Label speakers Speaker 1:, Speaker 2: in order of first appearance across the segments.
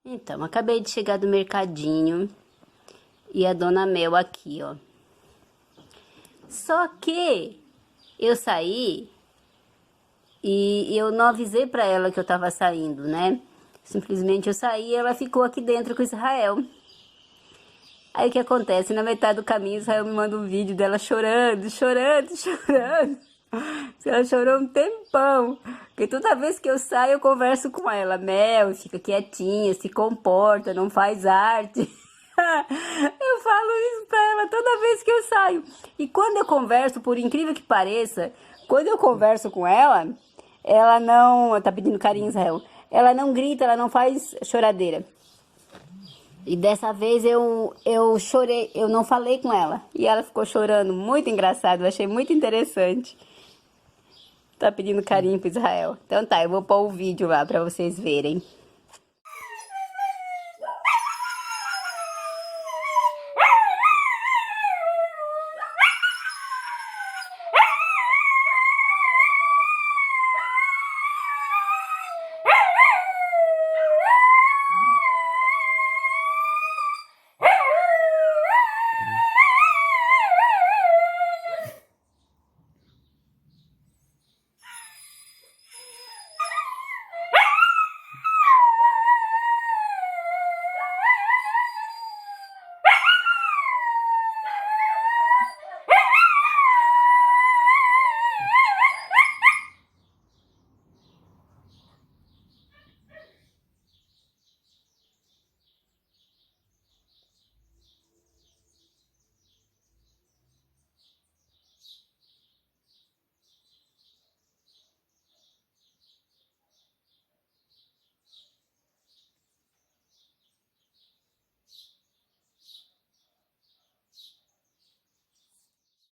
Speaker 1: Então, acabei de chegar do mercadinho e a dona Mel aqui, ó. Só que eu saí e eu não avisei pra ela que eu tava saindo, né? Simplesmente eu saí e ela ficou aqui dentro com Israel. Aí o que acontece? Na metade do caminho, Israel me manda um vídeo dela chorando, chorando, chorando. Ela chorou um tempão. Porque toda vez que eu saio, eu converso com ela. Mel, fica quietinha, se comporta, não faz arte. Eu falo isso pra ela toda vez que eu saio. E quando eu converso, por incrível que pareça, quando eu converso com ela, ela não... Tá pedindo carinho, Israel. Ela não grita, ela não faz choradeira. E dessa vez eu chorei, eu não falei com ela. E ela ficou chorando, muito engraçado, eu achei muito interessante. Tá pedindo carinho pro Israel. Então tá, eu vou pôr o vídeo lá pra vocês verem.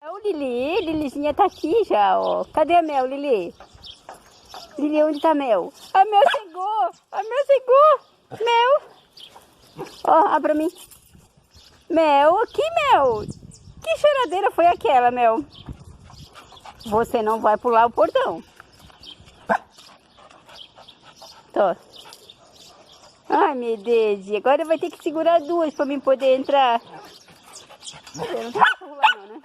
Speaker 1: Ô Lili, Lilizinha tá aqui já, ó. Cadê a Mel, Lili? Lili, onde tá a Mel? A Mel chegou! A Mel chegou! Mel! Ó, abre pra mim. Mel, aqui, Mel! Que choradeira foi aquela, Mel? Você não vai pular o portão. Tô. Ai, meu Deus. Agora vai ter que segurar duas pra mim poder entrar. Você não tá pular não, né?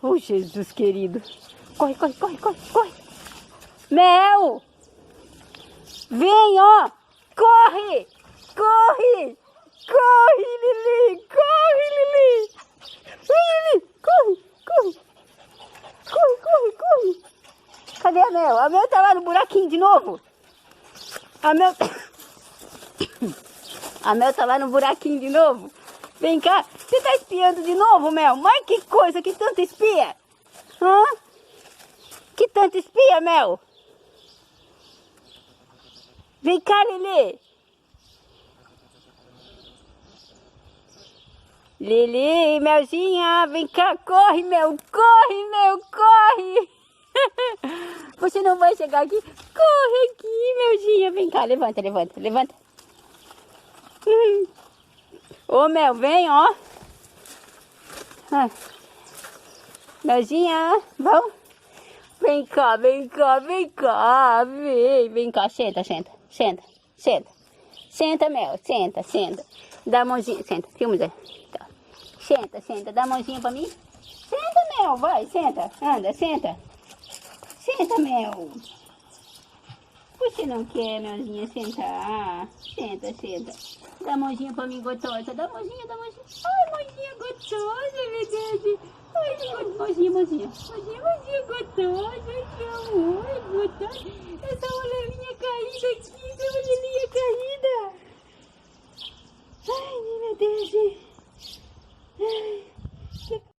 Speaker 1: Oh, Jesus querido. Corre, corre, corre, corre, corre. Mel! Vem, ó! Corre! Corre! Corre, Lili! Corre, Lili! Vem, Lili! Corre, corre! Corre, corre, corre! Cadê a Mel? A Mel tá lá no buraquinho de novo. A Mel... A Mel tá lá no buraquinho de novo. Vem cá. Você tá espiando de novo, Mel? Mas que coisa, que tanto espia? Hã? Que tanto espia, Mel? Vem cá, Lili. Lili, Melzinha, vem cá. Corre, Mel. Corre, Mel, corre. Você não vai chegar aqui. Corre aqui, Melzinha. Vem cá, levanta, levanta, levanta. Ô, Mel, vem, ó. Melzinha, vamos? Vem cá, vem cá, vem cá. Vem cá, senta, senta, senta, senta. Senta, Mel, senta, senta. Dá a mãozinha, senta, filma, Zé. Tá. Senta, senta, dá a mãozinha pra mim. Senta, Mel, vai, senta, anda, senta. Senta, Mel. Você não quer, Melzinha, sentar? Senta, senta. Dá a mãozinha pra mim, gostosa. Dá a mãozinha, dá a mãozinha. Ai, mãozinha gostosa, meu Deus. Ai, mãozinha, mãozinha. Mãozinha gostosa, que amor, gostosa. Essa orelhinha caída aqui.